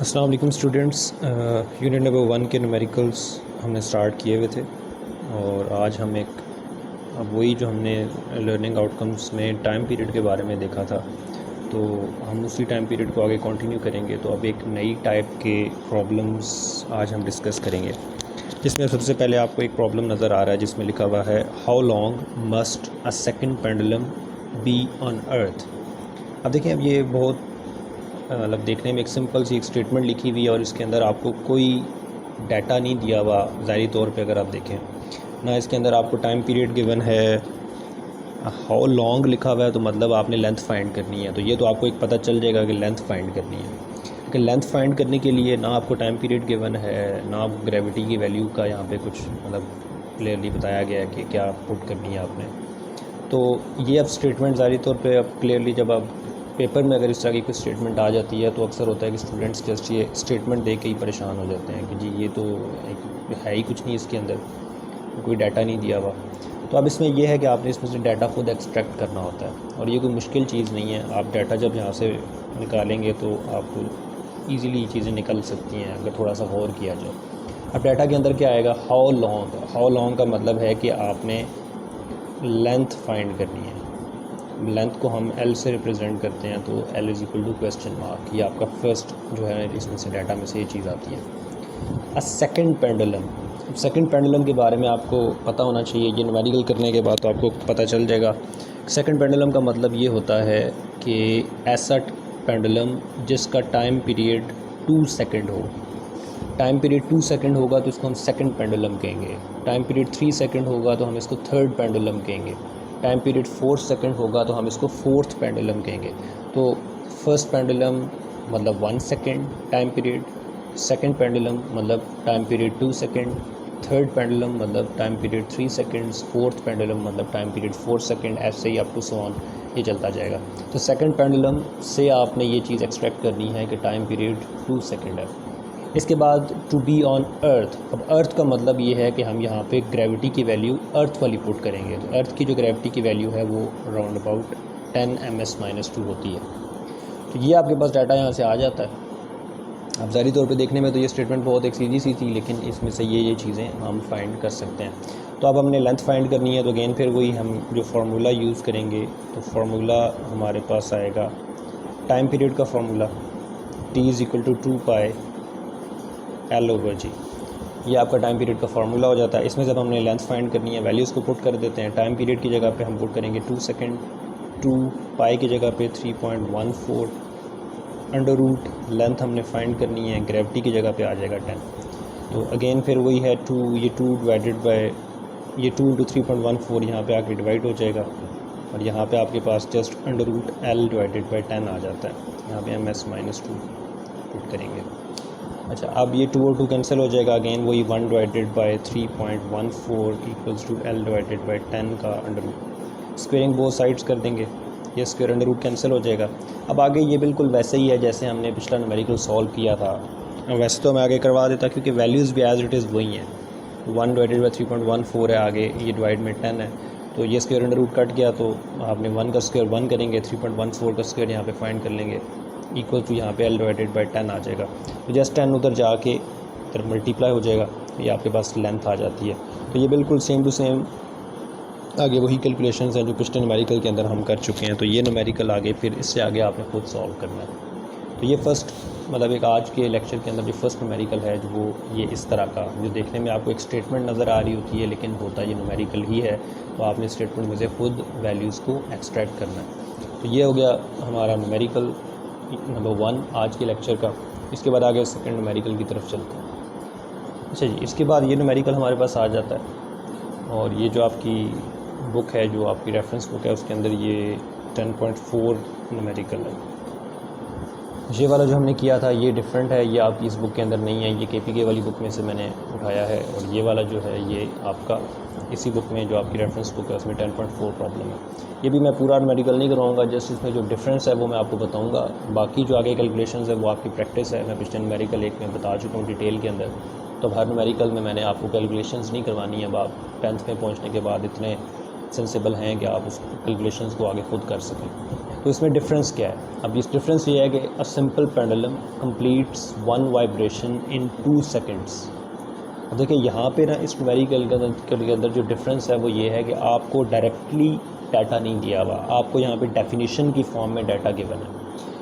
अस्सलाम वालेकुम students. Unit number 1 के न्यूमेरिकल्स हमने स्टार्ट किए हुए थे और आज हम अब वही जो हमने लर्निंग आउटकम्स में टाइम पीरियड के बारे में देखा था, तो हम उसी टाइम पीरियड को आगे कंटिन्यू करेंगे। तो अब एक नई टाइप के प्रॉब्लम्स आज हम डिस्कस करेंगे, जिसमें सबसे पहले आपको एक प्रॉब्लम नज़र आ रहा है जिसमें लिखा हुआ है how long must a second pendulum be on earth. अब देखिए, अब ये बहुत मतलब देखने में एक सिंपल सी एक स्टेटमेंट लिखी हुई है और इसके अंदर आपको कोई डाटा नहीं दिया हुआ। ज़ाहिरी तौर पे अगर आप देखें ना, इसके अंदर आपको टाइम पीरियड गिवन है, हाउ लॉन्ग लिखा हुआ है, तो मतलब आपने लेंथ फाइंड करनी है। तो ये तो आपको एक पता चल जाएगा कि लेंथ फाइंड करनी है। लेकिन लेंथ फाइंड करने के लिए ना आपको टाइम पीरियड गिवन है, ना आप ग्रेविटी की वैल्यू का यहाँ पे कुछ मतलब क्लियरली बताया गया है कि क्या पुट करनी है आपने। तो ये अब स्टेटमेंट ज़ाहिरी तौर पे अब क्लियरली जब आप पेपर में अगर इस तरह की कोई स्टेटमेंट आ जाती है तो अक्सर होता है कि स्टूडेंट्स जस्ट ये स्टेटमेंट देख के ही परेशान हो जाते हैं कि जी ये तो है ही कुछ नहीं, इसके अंदर कोई डाटा नहीं दिया हुआ। तो अब इसमें यह है कि आपने इसमें से डाटा खुद एक्सट्रैक्ट करना होता है और ये कोई मुश्किल चीज़ नहीं है। आप डाटा जब यहाँ से निकालेंगे तो आपको ईज़िली चीज़ें निकल सकती हैं अगर थोड़ा सा गौर किया जाए। अब डाटा के अंदर क्या आएगा, हाउ लॉन्ग का मतलब है कि आपने लेंथ फाइंड करनी है। लेंथ को हम एल से रिप्रेजेंट करते हैं, तो L is equal to question mark. ये आपका फर्स्ट जो है इसमें से डाटा में से ये चीज़ आती है। A second pendulum, second pendulum के बारे में आपको पता होना चाहिए। ये न्यूमेरिकल करने के बाद तो आपको पता चल जाएगा। सेकंड पेंडुलम का मतलब ये होता है कि ऐसा पेंडुलम जिसका टाइम पीरियड 2 सेकंड हो। टाइम पीरियड 2 सेकंड होगा तो इसको हम सेकंड पेंडुलम कहेंगे। टाइम पीरियड 3 सेकंड होगा तो हम इसको थर्ड पेंडुलम कहेंगे। टाइम पीरियड 4 सेकंड होगा तो हम इसको फोर्थ पेंडुलम कहेंगे। तो फर्स्ट पेंडुलम मतलब 1 second time period, second pendulum मतलब time period 2 second, third pendulum मतलब time period 3 seconds, fourth pendulum मतलब टाइम पीरियड 4 सेकंड, ऐसे ही अप टू सो ऑन ये चलता जाएगा। तो सेकंड पेंडुलम से आपने ये चीज़ एक्सट्रैक्ट करनी है कि टाइम पीरियड 2 सेकंड है। इसके बाद टू बी ऑन अर्थ। अब अर्थ का मतलब ये है कि हम यहाँ पे ग्रेविटी की वैल्यू अर्थ वाली पुट करेंगे। तो अर्थ की जो ग्रेविटी की वैल्यू है वो राउंड अबाउट 10 ms-2 होती है। तो ये आपके पास डाटा यहाँ से आ जाता है। अब ज़ाहिरी तौर पे देखने में तो ये स्टेटमेंट बहुत एक सीधी सी थी, लेकिन इसमें से ये चीज़ें हम फाइंड कर सकते हैं। तो अब हमने लेंथ फाइंड करनी है, तो अगेन फिर वही हम जो फार्मूला यूज़ करेंगे, तो फार्मूला हमारे पास आएगा टाइम पीरियड का formula T is equal to 2 pi L/G। ये आपका टाइम पीरियड का फार्मूला हो जाता है। इसमें जब हमने लेंथ फाइंड करनी है, वैल्यूज़ को पुट कर देते हैं। टाइम पीरियड की जगह पे हम पुट करेंगे 2 सेकंड, 2 पाई की जगह पे 3.14, अंडर रूट लेंथ हमने फाइंड करनी है, ग्रेविटी की जगह पे आ जाएगा 10। तो अगेन फिर वही है 2, ये 2 डिवाइडेड बाय ये 2 इंटू 3.14 यहाँ पे आके डिवाइड हो जाएगा और यहाँ पे आपके पास just under root L divided by 10 आ जाता है। यहाँ पे ms-2 पुट करेंगे। अच्छा, अब ये 2 और 2 कैंसिल हो जाएगा। अगेन वही 1 divided by 3.14 equals to L divided by 10 का under root. Squaring both sides कर देंगे, ये स्क्वेयर अंडर रूट कैंसिल हो जाएगा। अब आगे ये बिल्कुल वैसे ही है जैसे हमने पिछला न्यूमेरिकल सॉल्व किया था। वैसे तो मैं आगे करवा देता क्योंकि वैल्यूज़ भी एज इट इज़ वही हैं। 1 डिवाइडेड बाई 3.14 है, आगे ये डिवाइड में 10 है, तो ये स्क्वेयर अंडर रूट कट गया, तो आपने 1 का स्क्वेयर 1 करेंगे, 3.14 का स्क्वेयर यहाँ पे फाइंड कर लेंगे, इक्वल टू यहाँ पे L डिवाइडेड बाई 10 आ जाएगा। तो जस्ट 10 उधर जाके इधर मल्टीप्लाई हो जाएगा, ये आपके पास लेंथ आ जाती है। तो ये बिल्कुल सेम टू सेम आगे वही कैलकुलेशंस हैं जो पिछले न्यूमेरिकल के अंदर हम कर चुके हैं। तो ये न्यूमेरिकल आगे फिर इससे आगे आपने खुद सॉल्व करना है। तो ये फर्स्ट मतलब एक आज के लेक्चर के अंदर जो फर्स्ट न्यूमेरिकल है जो वो ये इस तरह का, जो देखने में आपको एक स्टेटमेंट नज़र आ रही होती है लेकिन होता ये न्यूमेरिकल ही है। तो आपने स्टेटमेंट में से खुद वैल्यूज़ को एक्सट्रैक्ट करना है। तो ये हो गया हमारा न्यूमेरिकल नंबर 1 आज के लेक्चर का। इसके बाद आगे सेकंड न्यूमेरिकल की तरफ चलते हैं। अच्छा जी, इसके बाद ये न्यूमेरिकल हमारे पास आ जाता है और ये जो आपकी बुक है, जो आपकी रेफरेंस बुक है, उसके अंदर ये 10.4 न्यूमेरिकल है। ये वाला जो हमने किया था ये डिफरेंट है, ये आपकी इस बुक के अंदर नहीं है, ये KPK वाली बुक में से मैंने उठाया है। और ये वाला जो है ये आपका इसी बुक में जो आपकी रेफरेंस बुक है उसमें 10.4 प्रॉब्लम है। ये भी मैं पूरा न्यूमेरिकल नहीं करवाऊँगा, जस्ट इसमें जो डिफरेंस है वो मैं आपको बताऊँगा। बाकी जो आगे कैलकुलेशंस है वो आपकी प्रैक्टिस है। मैं पिछले न्यूमेरिकल एक में बता चुका हूँ डिटेल के अंदर। तो हर न्यूमेरिकल में मैंने आपको कैलकुलेशंस नहीं करवानी है। अब आप 10th में पहुँचने के बाद इतने सेंसिबल हैं कि आप उस कैलकुलेशंस को आगे खुद कर सकें। तो इसमें डिफरेंस क्या है? अब इस डिफरेंस ये है कि a simple pendulum completes one vibration in 2 seconds. अब देखिए यहाँ पे ना इस न्यूमेरिकल के अंदर जो डिफरेंस है वो ये है कि आपको डायरेक्टली डाटा नहीं दिया हुआ, आपको यहाँ पे डेफिनेशन की फॉर्म में डाटा गिवन है।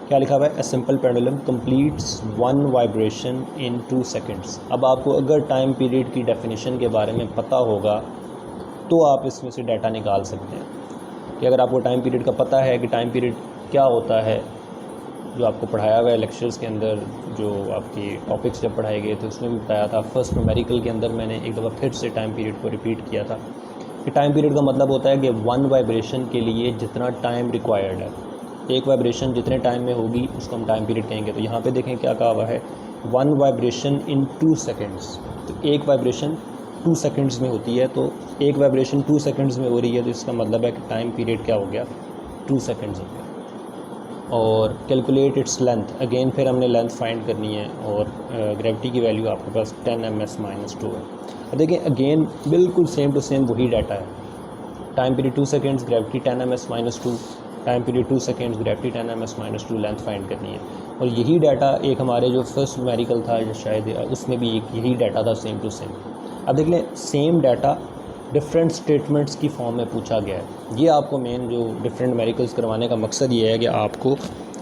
क्या लिखा हुआ है? A simple pendulum completes one vibration in 2 seconds. अब आपको अगर टाइम पीरियड की डेफिनेशन के बारे में पता होगा तो आप इसमें से डाटा निकाल सकते हैं कि अगर आपको टाइम पीरियड का पता है कि टाइम पीरियड क्या होता है, जो आपको पढ़ाया हुआ है लेक्चर्स के अंदर, जो आपकी टॉपिक्स जब पढ़ाए गए थे उसमें भी बताया था। फर्स्ट न्यूमेरिकल के अंदर मैंने एक दफ़ा फिर से टाइम पीरियड को रिपीट किया था कि टाइम पीरियड का मतलब होता है कि वन वाइब्रेशन के लिए जितना टाइम रिक्वायर्ड है, एक वाइब्रेशन जितने टाइम में होगी उसको हम टाइम पीरियड कहेंगे। तो यहाँ पे देखें क्या कहा हुआ है, वन वाइब्रेशन इन 2 सेकेंड्स। तो एक वाइब्रेशन 2 सेकेंड्स में होती है, तो एक वाइब्रेशन 2 सेकेंड्स में हो रही है, तो इसका मतलब है कि टाइम पीरियड क्या हो गया, 2 सेकेंड्स हो गया। और कैलकुलेट इट्स लेंथ, अगेन फिर हमने लेंथ फाइंड करनी है और ग्रेविटी की वैल्यू आपके पास 10 ms-2 है। अब देखिए अगेन बिल्कुल सेम टू सेम वही डाटा है। Time period 2 seconds, gravity 10 ms-2, time period 2 seconds, gravity 10 ms-2, length find करनी है। और यही डाटा एक हमारे जो फर्स्ट न्यूमेरिकल था शायद उसमें भी एक यही डाटा था, सेम टू सेम। अब देख लें सेम डाटा डिफरेंट स्टेटमेंट्स की फॉर्म में पूछा गया है। ये आपको मेन जो डिफरेंट न्यूमेरिकल्स करवाने का मकसद ये है कि आपको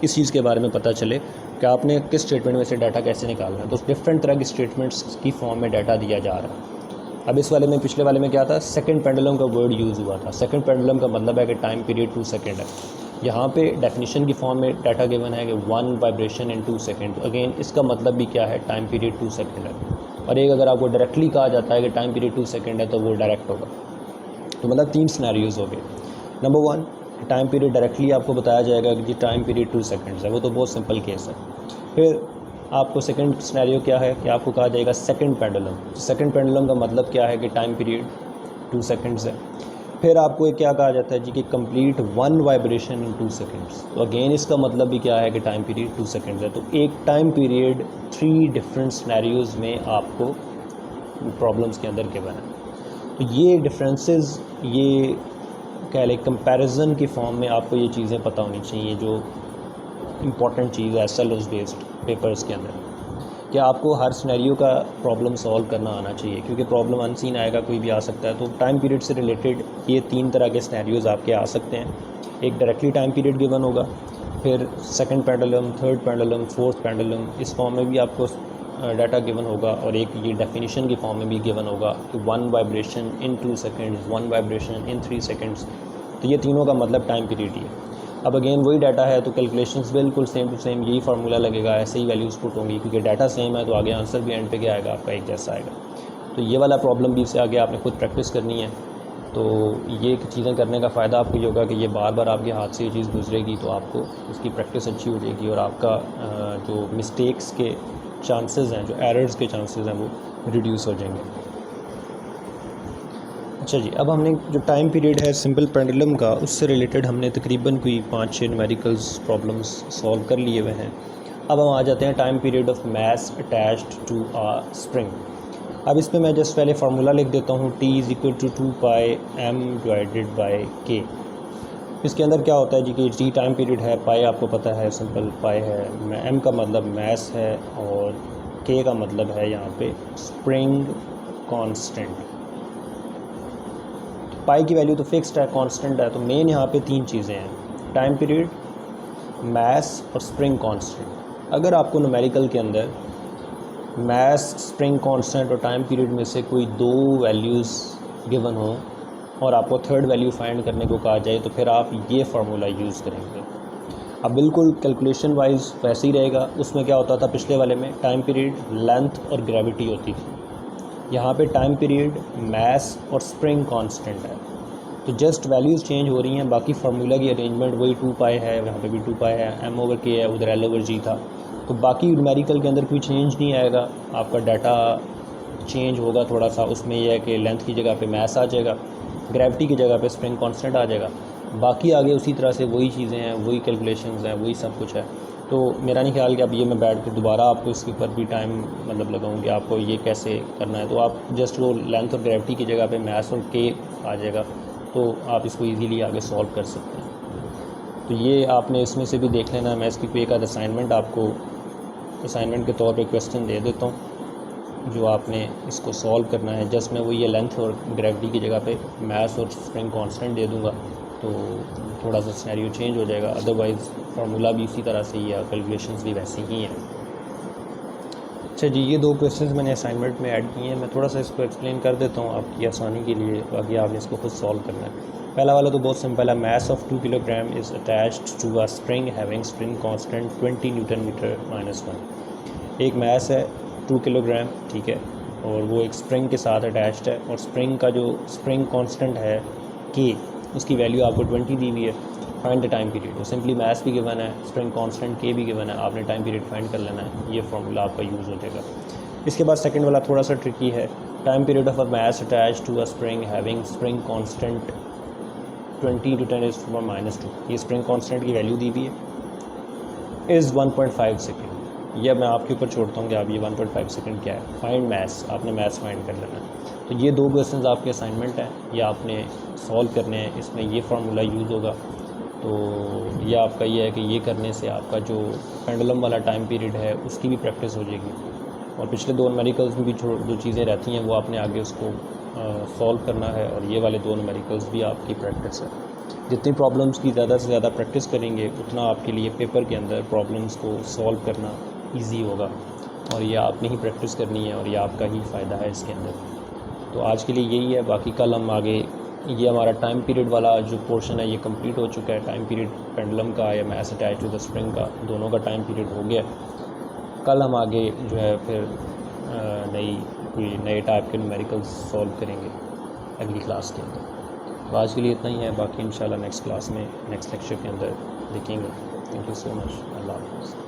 इस चीज़ के बारे में पता चले कि आपने किस स्टेटमेंट में से डाटा कैसे निकालना है। तो डिफरेंट तरह की स्टेटमेंट्स की फॉर्म में डाटा दिया जा रहा है। अब इस वाले में, पिछले वाले में क्या था, सेकंड पेंडुलम का वर्ड यूज़ हुआ था। सेकंड पेंडुलम का मतलब है कि टाइम पीरियड 2 सेकंड है। यहाँ पे डेफिनेशन की फॉर्म में डाटा गिवन है कि one vibration in 2 second. Again इसका मतलब भी क्या है, टाइम पीरियड 2 सेकंड है। और एक अगर आपको डायरेक्टली कहा जाता है कि टाइम पीरियड 2 सेकंड है तो वो डायरेक्ट होगा। तो मतलब 3 सिनेरियोज़ हो गए। नंबर 1, टाइम पीरियड डायरेक्टली आपको बताया जाएगा कि टाइम पीरियड 2 सेकंड्स है, वो तो बहुत सिंपल केस है। फिर आपको सेकंड सिनेरियो क्या है कि आपको कहा जाएगा सेकंड पेंडुलम। सेकंड पेंडुलम का मतलब क्या है कि टाइम पीरियड 2 सेकंड्स है। फिर आपको क्या कहा जाता है जी कि complete one vibration in 2 seconds. तो अगेन इसका मतलब भी क्या है कि टाइम पीरियड 2 सेकंड्स है। तो एक टाइम पीरियड 3 डिफरेंट सिनेरियोज़ में आपको प्रॉब्लम्स के अंदर गिवन है। तो ये डिफरेंसेस, ये कह लें कंपैरिजन की फॉर्म में आपको ये चीज़ें पता होनी चाहिए, जो इम्पॉर्टेंट चीज़ है SLOs बेस्ड पेपर्स के अंदर, कि आपको हर सिनेरियो का प्रॉब्लम सॉल्व करना आना चाहिए, क्योंकि प्रॉब्लम अनसीन आएगा, कोई भी आ सकता है। तो टाइम पीरियड से रिलेटेड ये 3 तरह के सिनेरियोज़ आपके आ सकते हैं। एक डायरेक्टली टाइम पीरियड गिवन होगा, फिर second pendulum, third pendulum, fourth pendulum, इस फॉर्म में भी आपको डाटा गिवन होगा। और एक ये डेफिनेशन की फॉर्म में भी गिवन होगा कि one vibration in 2 seconds, one vibration in 3 seconds. तो ये तीनों का मतलब टाइम पीरियड ही है। अब अगेन वही डाटा है तो कैलकुलेशंस बिल्कुल सेम टू सेम यही फार्मूला लगेगा, ऐसे ही वैल्यूज़ पुट होंगी, क्योंकि डाटा सेम है तो आगे आंसर भी एंड पे क्या आएगा, आपका एक जैसा आएगा। तो ये वाला प्रॉब्लम भी इससे आगे आपने खुद प्रैक्टिस करनी है। तो ये चीज़ें करने का फ़ायदा आपको ये होगा कि ये बार बार आपके हाथ से ये चीज़ गुजरेगी, तो आपको उसकी प्रैक्टिस अच्छी हो जाएगी और आपका जो मिस्टेक्स के चांसेस हैं, जो एरर्स के चांसेस हैं, वो रिड्यूस हो जाएंगे। अच्छा जी, अब हमने जो टाइम पीरियड है सिंपल पेंडुलम का, उससे रिलेटेड हमने तकरीबन कोई 5-6 न्यूमेरिकल्स प्रॉब्लम्स सॉल्व कर लिए हुए हैं। अब हम आ जाते हैं time period of mass attached to a spring. अब इसमें मैं जस्ट पहले फार्मूला लिख देता हूँ, T = 2πm/k। इसके अंदर क्या होता है जी कि T टाइम पीरियड है, पाई आपको पता है, सिंपल पाई है, m का मतलब मास है और k का मतलब है यहाँ पे स्प्रिंग कांस्टेंट। पाई की वैल्यू तो फिक्स्ड है, कांस्टेंट है। तो मेन यहाँ पे 3 चीज़ें हैं, टाइम पीरियड, मास और स्प्रिंग कांस्टेंट। अगर आपको न्यूमेरिकल के अंदर मास, स्प्रिंग कांस्टेंट और टाइम पीरियड में से कोई 2 वैल्यूज़ गिवन हो और आपको थर्ड वैल्यू फाइंड करने को कहा जाए, तो फिर आप ये फार्मूला यूज़ करेंगे। अब बिल्कुल कैलकुलेशन वाइज वैसे ही रहेगा। उसमें क्या होता था, पिछले वाले में टाइम पीरियड, लेंथ और ग्रेविटी होती थी। यहाँ पे टाइम पीरियड, मास और स्प्रिंग कांस्टेंट है। तो जस्ट वैल्यूज़ चेंज हो रही हैं, बाकी फार्मूला की अरेंजमेंट वही 2π है, यहाँ पे भी 2π है, m/k है, उधर l/g था। तो बाकी न्यूमेरिकल के अंदर कोई चेंज नहीं आएगा। आपका डाटा चेंज होगा थोड़ा सा, उसमें यह है कि लेंथ की जगह पे मास आ जाएगा, ग्रेविटी की जगह पे स्प्रिंग कांस्टेंट आ जाएगा। बाकी आगे उसी तरह से वही चीज़ें हैं, वही कैलकुलेशंस हैं, वही सब कुछ है। तो मेरा नहीं ख्याल कि अब ये मैं बैठ के दोबारा आपको इसके ऊपर भी टाइम मतलब लगाऊँ कि आपको ये कैसे करना है। तो आप जस्ट वो लेंथ और ग्रेविटी की जगह पे मास और के आ जाएगा, तो आप इसको इजीली आगे सॉल्व कर सकते हैं। तो ये आपने इसमें से भी देख लेना। मैं इसकी कोई एक आध असाइनमेंट आपको असाइनमेंट के तौर पे क्वेश्चन दे देता हूँ जो आपने इसको सॉल्व करना है। जस्ट मैं वो ये लेंथ और ग्रेविटी की जगह पे मास और स्प्रिंग कांस्टेंट दे दूँगा, तो थोड़ा सा सिनेरियो चेंज हो जाएगा। अदरवाइज़ फार्मूला भी इसी तरह से ही है, कैलकुलेशंस भी वैसे ही हैं। अच्छा जी, ये 2 क्वेश्चंस मैंने असाइनमेंट में ऐड किए हैं। मैं थोड़ा सा इसको एक्सप्लेन कर देता हूँ आपकी आसानी के लिए, बाकी आपने इसको खुद सॉल्व करना है। पहला वाला तो बहुत सिंपल है। Mass of 2 kilogram is attached to a spring having spring constant 20 newton metre -1। एक मास है 2 किलोग्राम, ठीक है, और वो एक स्प्रिंग के साथ अटैच्ड है, और स्प्रिंग का जो स्प्रिंग कांस्टेंट है के, उसकी वैल्यू आपको 20 दी हुई है। Find the time period. वो सिंपली मास भी गिवन है, स्प्रिंग कांस्टेंट के भी गिवन है, आपने टाइम पीरियड फाइंड कर लेना है। ये फार्मूला आपका यूज़ हो जाएगा। इसके बाद सेकंड वाला थोड़ा सा ट्रिकी है। Time period of a mass attach to a spring having spring constant 20 × 10⁻²। ये स्प्रिंग कांस्टेंट की वैल्यू दी हुई है इज़ 1.5 सेकेंड। यह मैं आपके ऊपर छोड़ता हूँ कि आप ये 1.5 सेकेंड क्या है। फाइंड मास, आपने मास फाइंड कर लेना है। तो ये 2 क्वेश्चन आपके असाइनमेंट हैं, ये आपने सॉल्व करने हैं। इसमें ये फार्मूला यूज़ होगा। तो यह आपका ये है कि ये करने से आपका जो पेंडुलम वाला टाइम पीरियड है उसकी भी प्रैक्टिस हो जाएगी, और पिछले 2 न्यूमेरिकल्स में भी जो चीज़ें रहती हैं वो आपने आगे उसको सॉल्व करना है, और ये वाले 2 न्यूमेरिकल्स भी आपकी प्रैक्टिस है। जितनी प्रॉब्लम्स की ज़्यादा से ज़्यादा प्रैक्टिस करेंगे उतना आपके लिए पेपर के अंदर प्रॉब्लम्स को सॉल्व करना ईजी होगा, और ये आपने ही प्रैक्टिस करनी है, और ये आपका ही फ़ायदा है इसके अंदर। तो आज के लिए यही है। बाकी कल हम आगे, ये हमारा टाइम पीरियड वाला जो पोर्शन है ये कंप्लीट हो चुका है। टाइम पीरियड पेंडुलम का या mass attach to the spring का, दोनों का टाइम पीरियड हो गया। कल हम आगे जो है फिर कोई नए टाइप के न्यूमेरिकल्स सॉल्व करेंगे अगली क्लास के अंदर। तो आज के लिए इतना ही है। बाकी इंशाल्लाह नेक्स्ट क्लास में, नेक्स्ट लेक्चर के अंदर देखेंगे। Thank you so much. Allah हाफ़िज़।